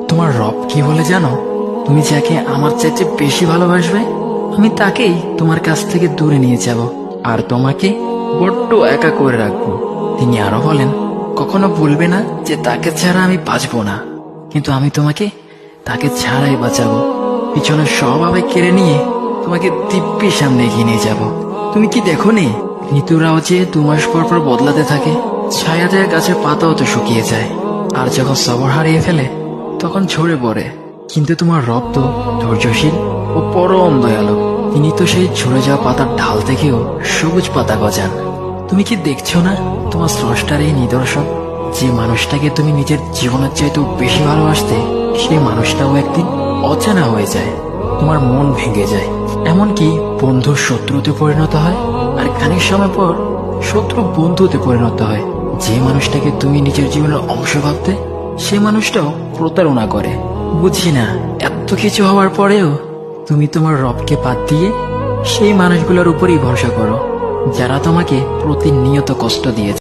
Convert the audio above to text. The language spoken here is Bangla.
তোমার রব কি বলে জানো? তুমি যাকে আমার চাইতে বেশি ভালোবাসবে, আমি তাকেই তোমার কাছ থেকে দূরে নিয়ে যাব আর তোমাকে বড্ড একা করে রাখবো। তিনি আরো বলেন, কখনো বলবে না যে তাকে ছাড়া আমি বাঁচবো না, কিন্তু আমি তোমাকে তাকে ছাড়াই বাঁচাবো। পিছনে সব আবেগ কেড়ে নিয়ে তোমাকে দিব্যির সামনে এগিয়ে নিয়ে যাব। তুমি কি দেখো নি, ঋতুরাও যে 2 মাস পর পর বদলাতে থাকে, ছায়া দেয়া গাছের পাতাও তো শুকিয়ে যায়, আর যখন সবর হারিয়ে ফেলে তখন ঝরে পড়ে। কিন্তু তোমার রব তো ধৈর্যশীল ও পরম দয়ালু। তিনি তো সেই ঝরে যাওয়া পাতার ঢাল থেকেও সবুজ পাতা গজান। তুমি কি দেখছো না তোমার স্রষ্টার এই নিদর্শন? যে মানুষটাকে তুমি নিজের জীবনের চাইতেও বেশি ভালোবাসতে, সেই মানুষটাও একদিন অচেনা হয়ে যায়, তোমার মন ভেঙে যায়, এমনকি বন্ধু শত্রুতে পরিণত হয়, আর খানিক সময় পর শত্রু বন্ধুতে পরিণত হয়। যে মানুষটাকে তুমি নিজের জীবনের অংশ ভাবতে, সে মানুষটাও প্রতারণা করে। বুঝি না, এত কিছু হওয়ার পরেও তুমি তোমার রবকে বাদ দিয়ে সেই মানুষগুলোর উপরই ভরসা করো, যারা তোমাকে প্রতিনিয়ত কষ্ট দিয়েছে।